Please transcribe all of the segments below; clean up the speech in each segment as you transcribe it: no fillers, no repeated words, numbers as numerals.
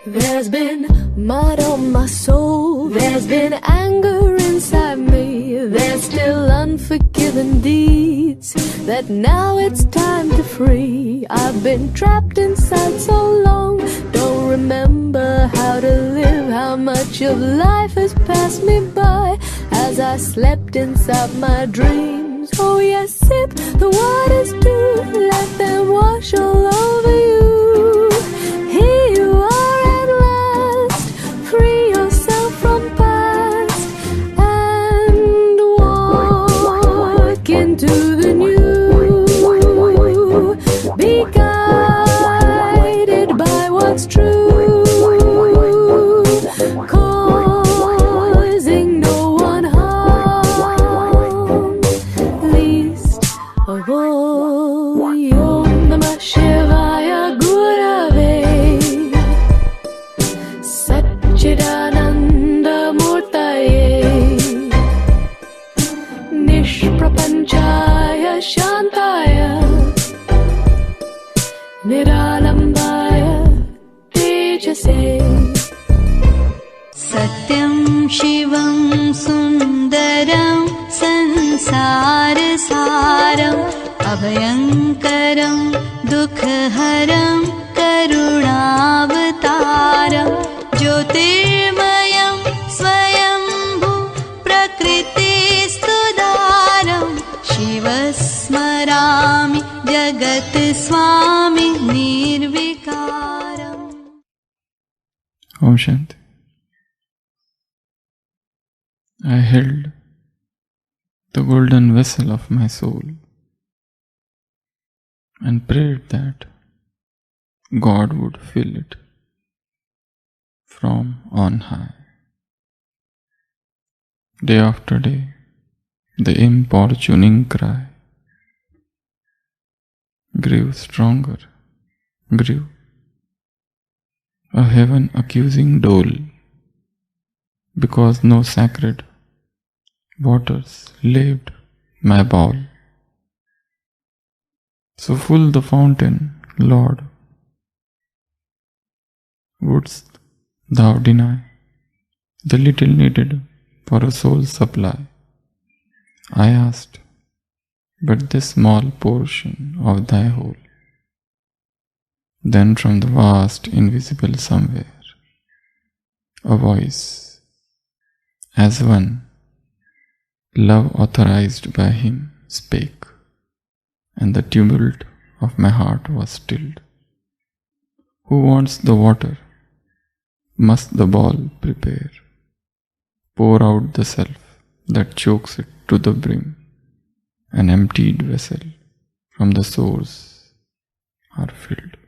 There's been mud on my soul, there's been anger inside me, there's still unforgiven deeds that now it's time to free. I've been trapped inside so long, don't remember how to live, how much of life has passed me by as I slept inside my dreams. Oh yes, sip the waters too, let them wash all over you. Here you are at last, free yourself from past and walk into the new. Be guided by what's true, causing no one harm, least of all. Om Namah Shivaya Gurave Sat-Chit-Anand Murtaye Nishprapanchaya Shantaya Niralambaya Tejase. Satyam Shivam Sundaram Sansar Saram Abhayankaram Dukharam Karunavataram Jyotirmayam Swayambhu Prakritistudaram Shivasmarami Jagat Swami Nirvikaram. Om Shanti. I held the golden vessel of my soul and prayed that God would fill it from on high. Day after day, the importuning cry grew stronger, grew a heaven accusing dole, because no sacred waters laved my bowl. So full the fountain, Lord, wouldst thou deny the little needed for a soul's supply? I asked, but this small portion of thy whole. Then from the vast invisible somewhere, a voice, as one love authorized by him, spake, and the tumult of my heart was stilled. Who wants the water must the bowl prepare. Pour out the self that chokes it to the brim. An emptied vessel from the source are filled.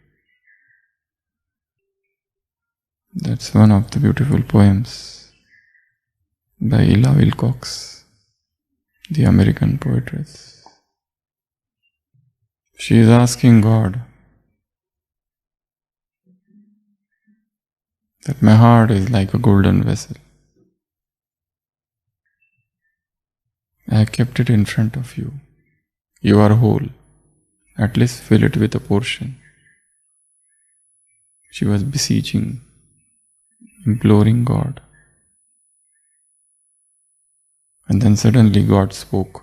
That's one of the beautiful poems by Ella Wilcox, the American poetess. She is asking God that my heart is like a golden vessel. I have kept it in front of you. You are whole. At least fill it with a portion. She was beseeching, imploring God. And then suddenly God spoke.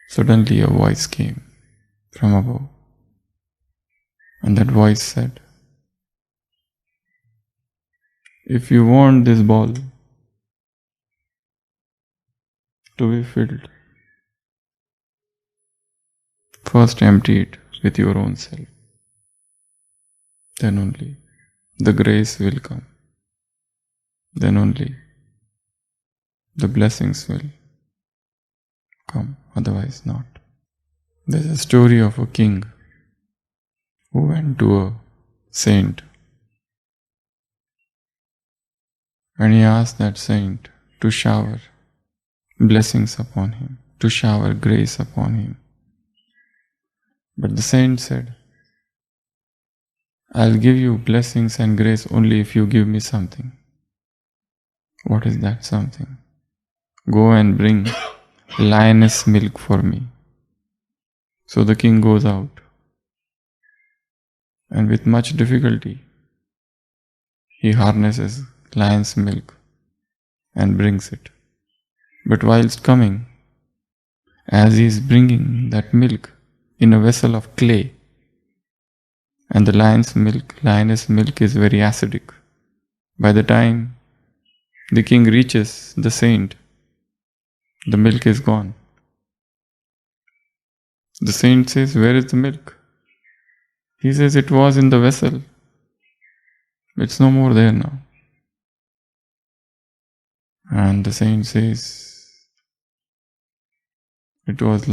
Suddenly a voice came from above. And that voice said, if you want this bowl to be filled, first empty it with your own self. Then only the grace will come. Then only the blessings will come, otherwise not. There's a story of a king who went to a saint and he asked that saint to shower blessings upon him, to shower grace upon him. But the saint said, I'll give you blessings and grace only if you give me something. What is that something? Go and bring lioness milk for me. So the king goes out, and with much difficulty, he harnesses lion's milk and brings it. But whilst coming, as he is bringing that milk in a vessel of clay, and the lioness milk is very acidic. By the time the king reaches the saint, the milk is gone. The saint says, "Where is the milk?" He says, "It was in the vessel. It's no more there now." And the saint says, "It was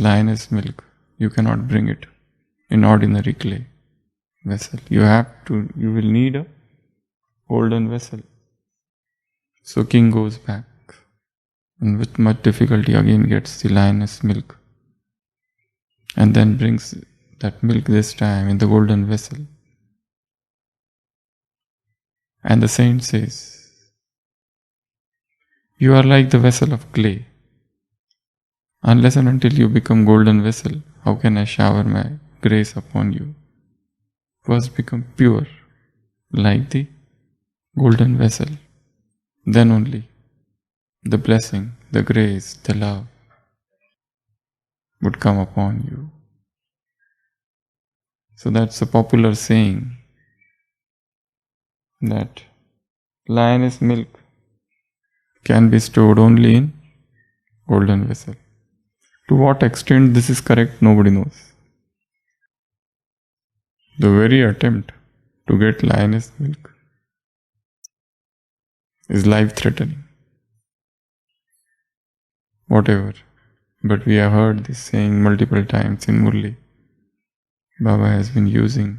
lioness milk. You cannot bring it in ordinary clay vessel. You will need a golden vessel." So king goes back and with much difficulty again gets the lioness milk and then brings that milk this time in the golden vessel. And the saint says, "You are like the vessel of clay. Unless and until you become golden vessel, how can I shower my grace upon you? First become pure like the golden vessel. Then only the blessing, the grace, the love would come upon you." So that's a popular saying that lioness milk can be stored only in golden vessel. To what extent this is correct, nobody knows. The very attempt to get lioness milk is life-threatening. Whatever. But we have heard this saying multiple times in Murli. Baba has been using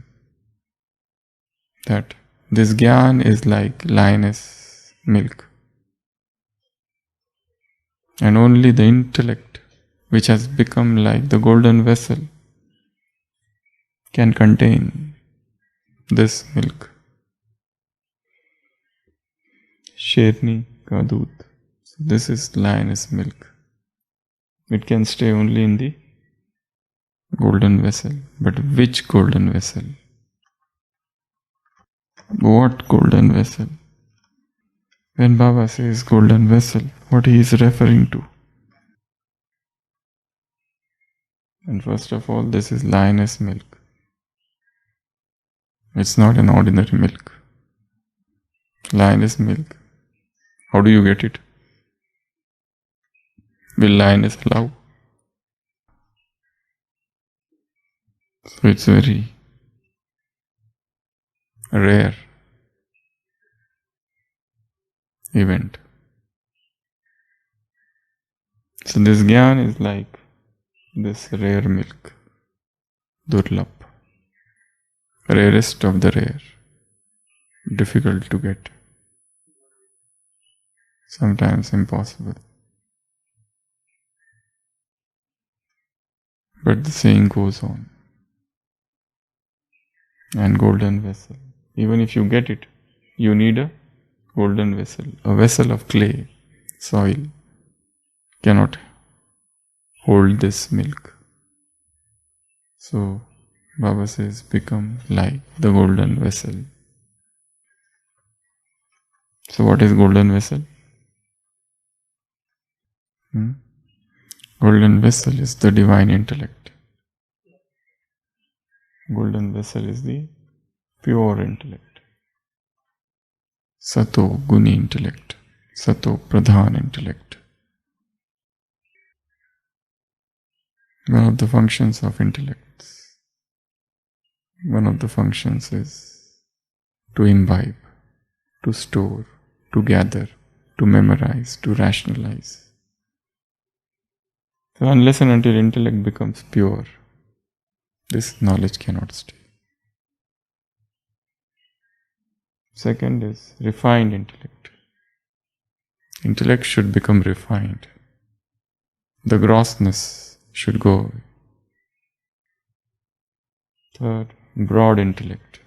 that this Gyan is like lioness milk. And only the intellect, which has become like the golden vessel, can contain this milk. Sherni ka doodh. So this is lioness milk. It can stay only in the golden vessel. But which golden vessel? What golden vessel? When Baba says golden vessel, what he is referring to? And first of all, this is lioness milk. It's not an ordinary milk. Lioness milk. How do you get it? Will lioness allow? So it's very rare event. So this Gyan is like this rare milk, durlabh, rarest of the rare, difficult to get, sometimes impossible. But the saying goes on. And golden vessel. Even if you get it, you need a golden vessel. A vessel of clay, soil, cannot hold this milk. So Baba says, become like the golden vessel. So what is golden vessel? Golden vessel is the divine intellect. Golden vessel is the pure intellect. Sato Guni intellect. Sato Pradhan intellect. One of the functions of intellects, one of the functions is to imbibe, to store, to gather, to memorize, to rationalize. So unless and until intellect becomes pure, this knowledge cannot stay. Second is refined intellect. Intellect should become refined. The grossness should go away. Third, broad intellect.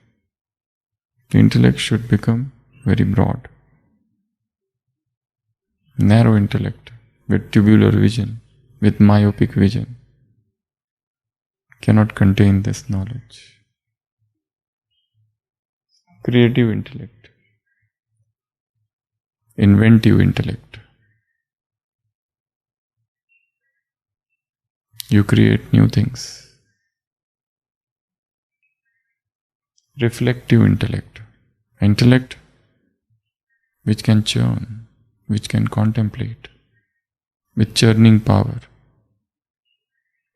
The intellect should become very broad. Narrow intellect with tubular vision, with myopic vision, cannot contain this knowledge. Creative intellect. inventive intellect. You create new things. Reflective intellect. Intellect which can churn, which can contemplate, with churning power.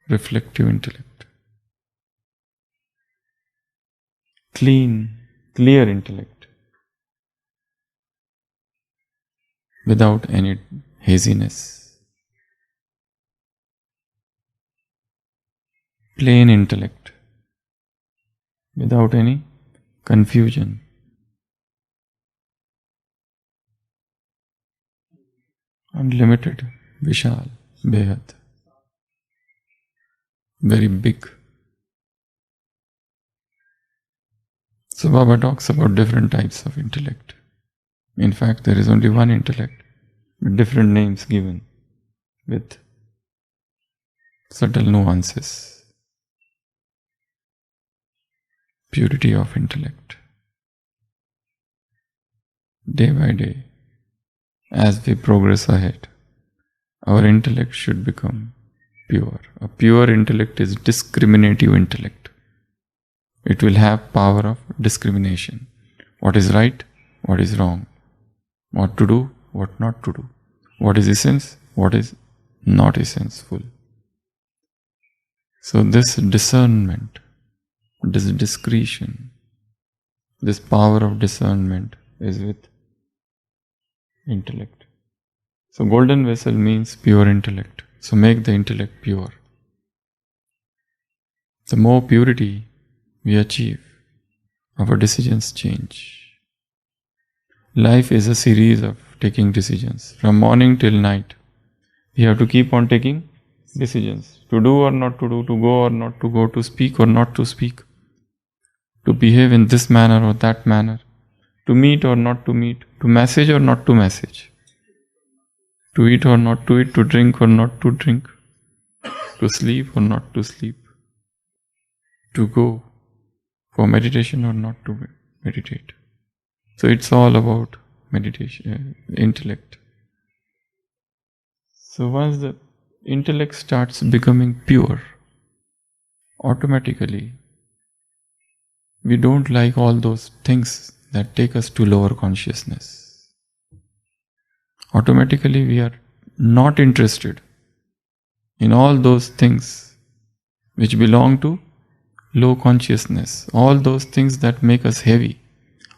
Reflective intellect. Clean, clear intellect, without any haziness. Plain intellect, without any confusion. Unlimited, Vishal, Behad. Very big. So Baba talks about different types of intellect. In fact, there is only one intellect, with different names given, with subtle nuances. Purity of intellect. Day by day, as we progress ahead, our intellect should become pure. A pure intellect is discriminative intellect. It will have power of discrimination. What is right, what is wrong. What to do, what not to do. What is essence, what is not essential. So this discernment, this discretion, this power of discernment is with intellect. So golden vessel means pure intellect. So make the intellect pure. The more purity we achieve, our decisions change. Life is a series of taking decisions. From morning till night, we have to keep on taking decisions. To do or not to do, to go or not to go, to speak or not to speak, to behave in this manner or that manner, to meet or not to meet, to message or not to message, to eat or not to eat, to drink or not to drink, to sleep or not to sleep, to go for meditation or not to meditate. So it's all about meditation, intellect. So once the intellect starts becoming pure, automatically we don't like all those things that take us to lower consciousness. Automatically we are not interested in all those things which belong to low consciousness, all those things that make us heavy,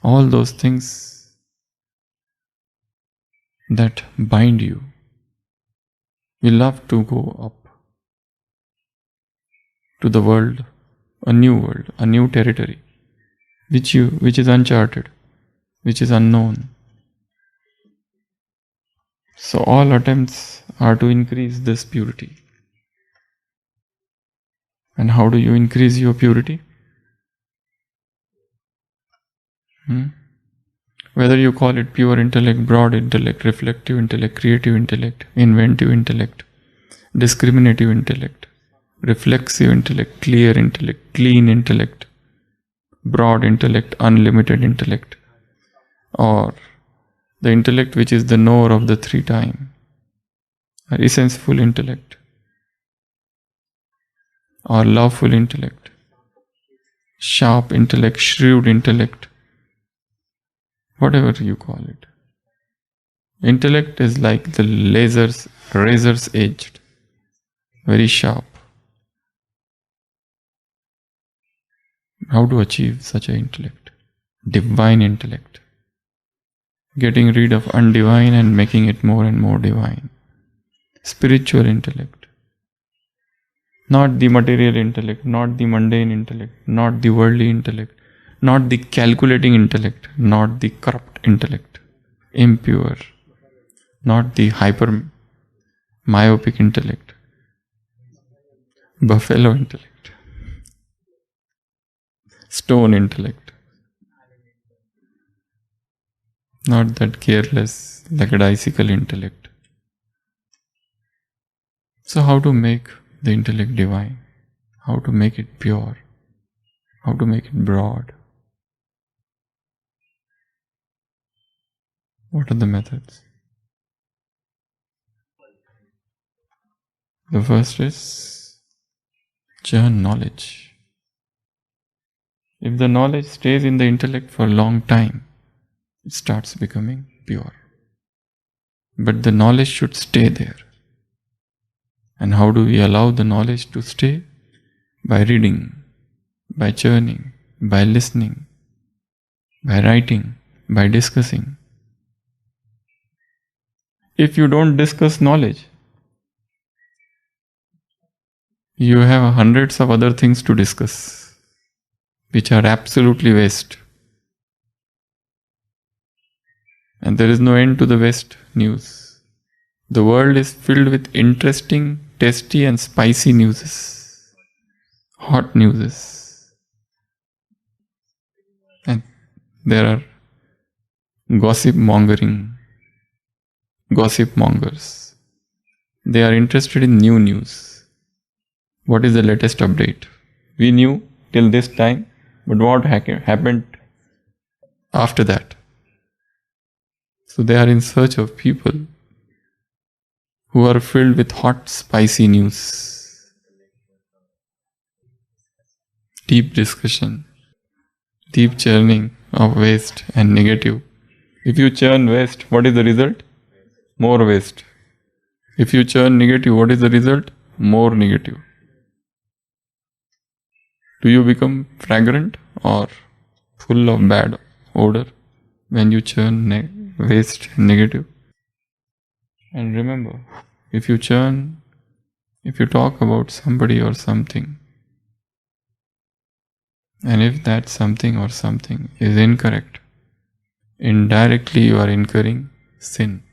all those things that bind you. We love to go up to the world, a new territory, which is uncharted, which is unknown. So all attempts are to increase this purity. And how do you increase your purity? Whether you call it pure intellect, broad intellect, reflective intellect, creative intellect, inventive intellect, discriminative intellect, reflexive intellect, clear intellect, clean intellect, broad intellect, unlimited intellect, or the intellect which is the knower of the three time, or essential intellect, or lawful intellect, sharp intellect, shrewd intellect, whatever you call it. Intellect is like the razor's edged, very sharp. How to achieve such an intellect? Divine intellect. Getting rid of undivine and making it more and more divine. Spiritual intellect. Not the material intellect, not the mundane intellect, not the worldly intellect, not the calculating intellect, not the corrupt intellect, impure, not the hyper myopic intellect, buffalo intellect, stone intellect, not that careless, lackadaisical intellect. So how to make the intellect divine? How to make it pure? How to make it broad? What are the methods? The first is churn knowledge. If the knowledge stays in the intellect for a long time, it starts becoming pure. But the knowledge should stay there. And how do we allow the knowledge to stay? By reading, by churning, by listening, by writing, by discussing. If you don't discuss knowledge, you have hundreds of other things to discuss, which are absolutely waste. And there is no end to the waste news. The world is filled with interesting, tasty and spicy newses, hot newses. And there are gossip mongers. They are interested in new news. What is the latest update? We knew till this time, but what happened after that? So they are in search of people who are filled with hot, spicy news, deep discussion, deep churning of waste and negative. If you churn waste, what is the result? More waste. If you churn negative, what is the result? More negative. Do you become fragrant or full of bad odor when you churn waste and negative? And remember, if you talk about somebody or something, and if that something or something is incorrect, indirectly you are incurring sin.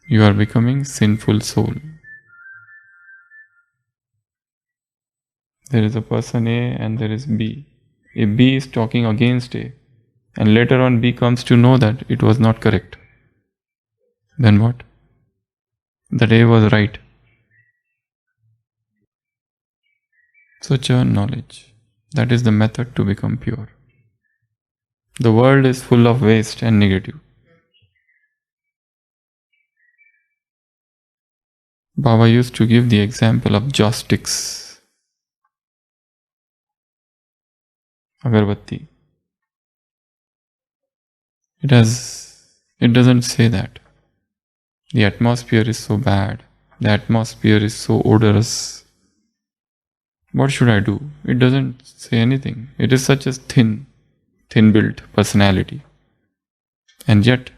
You are becoming sinful soul. There is a person A and there is B. If B is talking against A, and later on B comes to know that it was not correct, then what? That A was right. So churn knowledge. That is the method to become pure. The world is full of waste and negative. Baba used to give the example of joysticks. Agarbatti. It doesn't say that. The atmosphere is so bad. The atmosphere is so odorous. What should I do? It doesn't say anything. It is such a thin-built personality. And yet,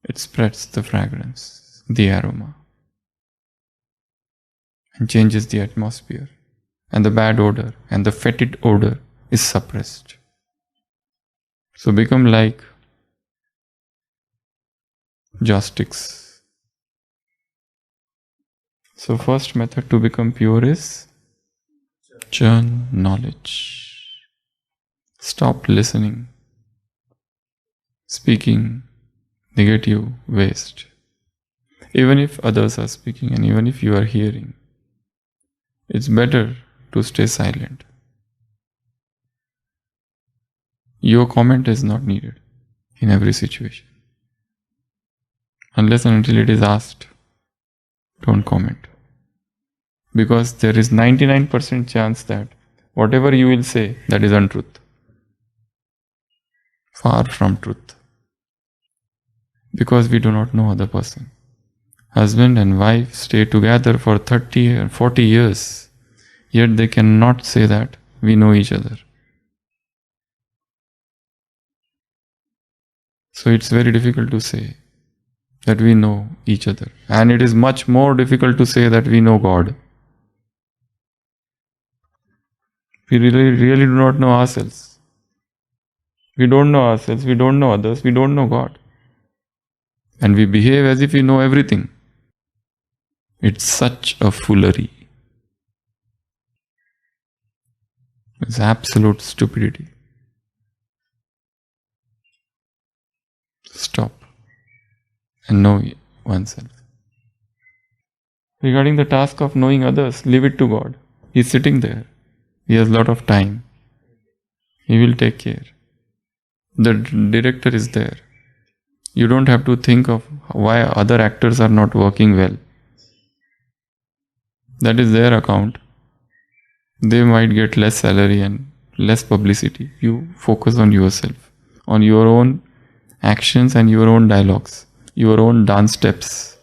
it spreads the fragrance, the aroma, and changes the atmosphere. And the bad odor and the fetid odor is suppressed. So become like joysticks. So first method to become pure is churn knowledge. Stop listening, speaking negative waste. Even if others are speaking and even if you are hearing, it's better to stay silent. Your comment is not needed in every situation. Unless and until it is asked, don't comment. Because there is 99% chance that whatever you will say, that is untruth. Far from truth. Because we do not know other person. Husband and wife stay together for 30 or 40 years, yet they cannot say that we know each other. So it's very difficult to say that we know each other. And it is much more difficult to say that we know God. We really do not know ourselves. We don't know ourselves, we don't know others, we don't know God. And we behave as if we know everything. It's such a foolery. It's absolute stupidity. Stop and know oneself. Regarding the task of knowing others, leave it to God. He is sitting there. He has a lot of time. He will take care. The director is there. You don't have to think of why other actors are not working well. That is their account. They might get less salary and less publicity. You focus on yourself, on your own actions and your own dialogues, your own dance steps.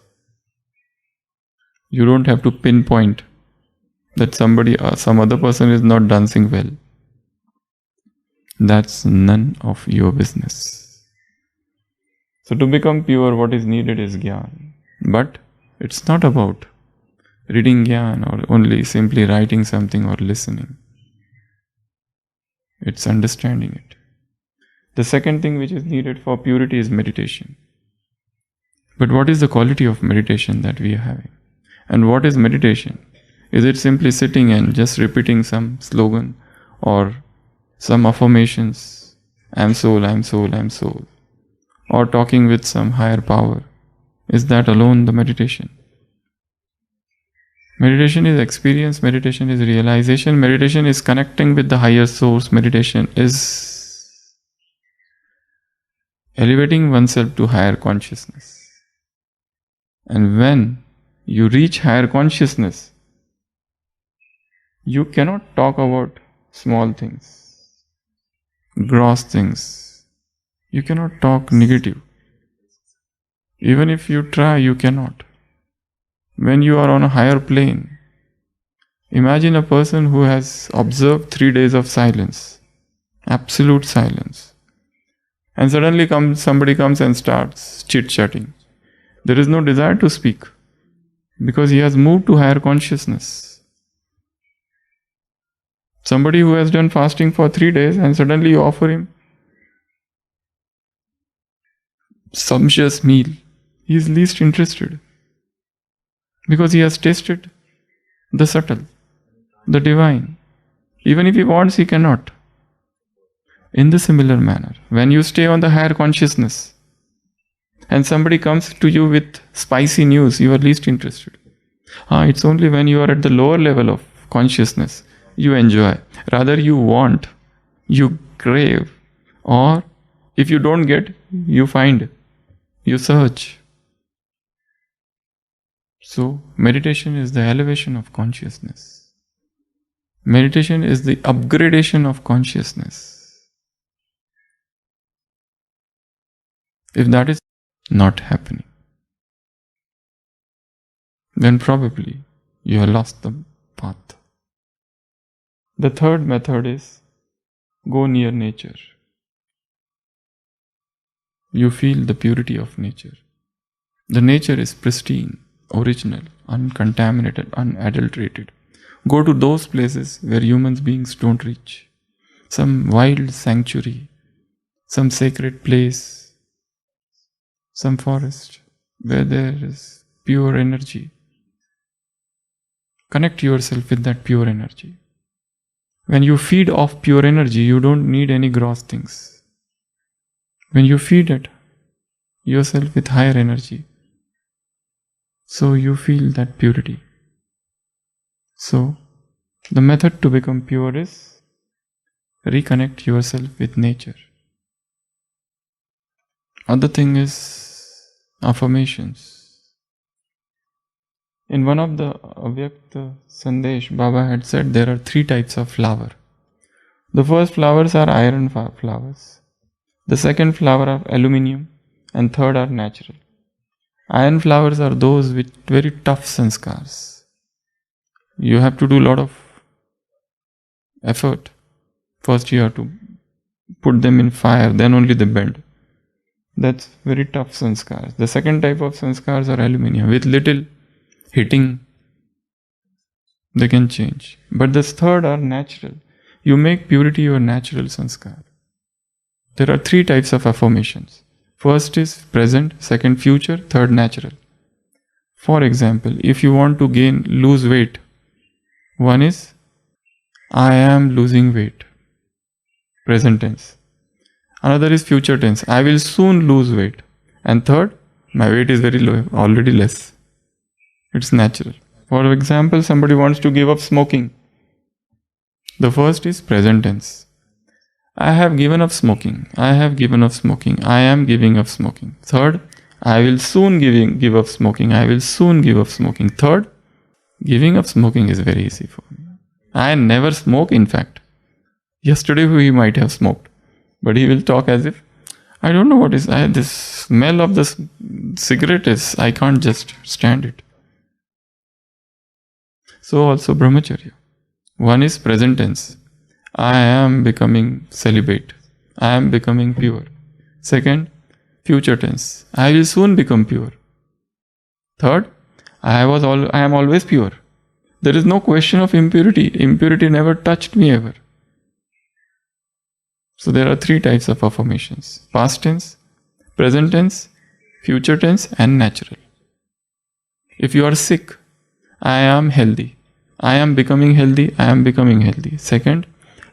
You don't have to pinpoint that some other person is not dancing well. That's none of your business. So to become pure, what is needed is Gyan. But it's not about reading Gyan or only simply writing something or listening. It's understanding it. The second thing which is needed for purity is meditation. But what is the quality of meditation that we are having? And what is meditation? Is it simply sitting and just repeating some slogan or some affirmations? I'm soul, I'm soul, I'm soul. Or talking with some higher power. Is that alone the meditation? Meditation is experience, meditation is realization, meditation is connecting with the higher source, meditation is elevating oneself to higher consciousness. And when you reach higher consciousness, you cannot talk about small things, gross things. You cannot talk negative. Even if you try, you cannot. When you are on a higher plane, imagine a person who has observed 3 days of silence, absolute silence, and suddenly somebody comes and starts chit-chatting. There is no desire to speak because he has moved to higher consciousness. Somebody who has done fasting for 3 days and suddenly you offer him sumptuous meal, he is least interested. Because he has tasted the subtle, the divine. Even if he wants, he cannot. In the similar manner, when you stay on the higher consciousness and somebody comes to you with spicy news, you are least interested. It's only when you are at the lower level of consciousness, you enjoy. Rather you want, you crave, or if you don't get, you find, you search. So, meditation is the elevation of consciousness. Meditation is the upgradation of consciousness. If that is not happening, then probably you have lost the path. The third method is go near nature. You feel the purity of nature. The nature is pristine, original, uncontaminated, unadulterated. Go to those places where human beings don't reach. Some wild sanctuary, some sacred place, some forest where there is pure energy. Connect yourself with that pure energy. When you feed off pure energy, you don't need any gross things. When you feed it yourself with higher energy, so you feel that purity. So, the method to become pure is reconnect yourself with nature. Other thing is affirmations. In one of the Avyakta Sandesh, Baba had said there are 3 types of flower. The first flowers are iron flowers. The second flower are aluminium. And third are natural. Iron flowers are those with very tough sanskars. You have to do a lot of effort. First you have to put them in fire, then only they bend. That's very tough sanskars. The second type of sanskars are aluminium. With little hitting, they can change. But the third are natural. You make purity your natural sanskar. There are 3 types of affirmations. First is present, second future, third natural. For example, if you want to lose weight, one is I am losing weight, present tense. Another is future tense, I will soon lose weight. And third, my weight is very low, already less. It's natural. For example, somebody wants to give up smoking. The first is present tense. I have given up smoking. I have given up smoking. I am giving up smoking. Third, I will soon give up smoking. I will soon give up smoking. Third, giving up smoking is very easy for me. I never smoke, in fact. Yesterday he might have smoked, but he will talk as if, I don't know what is, this smell of this cigarette is, I can't just stand it. So also brahmacharya. One is present tense. I am becoming celibate. I am becoming pure. Second, future tense. I will soon become pure. Third, I am always pure. There is no question of impurity. Impurity never touched me ever. So there are 3 types of affirmations: past tense, present tense, future tense, and natural. If you are sick, I am healthy. I am becoming healthy. I am becoming healthy. Second,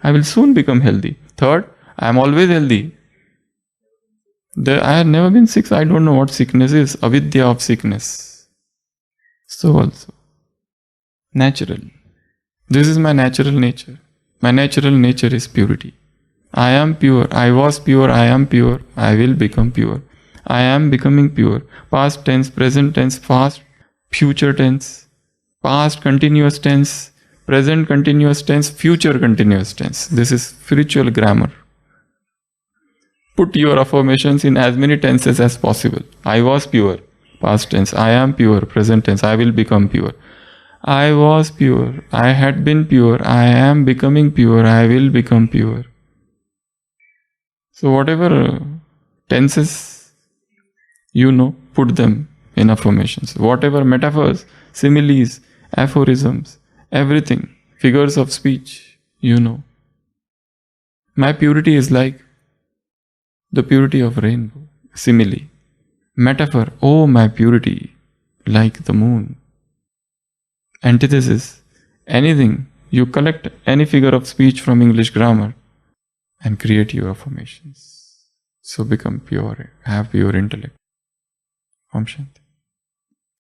I will soon become healthy. Third, I am always healthy. I have never been sick. I don't know what sickness is. Avidya of sickness. So also, natural. This is my natural nature. My natural nature is purity. I am pure. I was pure. I am pure. I will become pure. I am becoming pure. Past tense, present tense, past, future tense, past continuous tense, present continuous tense, future continuous tense. This is spiritual grammar. Put your affirmations in as many tenses as possible. I was pure, past tense. I am pure, present tense. I will become pure. I was pure. I had been pure. I am becoming pure. I will become pure. So whatever tenses you know, put them in affirmations. Whatever metaphors, similes, aphorisms, everything, figures of speech, you know. My purity is like the purity of rainbow. Simile. Metaphor, oh my purity, like the moon. Antithesis, anything. You collect any figure of speech from English grammar and create your affirmations. So become pure, have pure intellect. Om Shanti.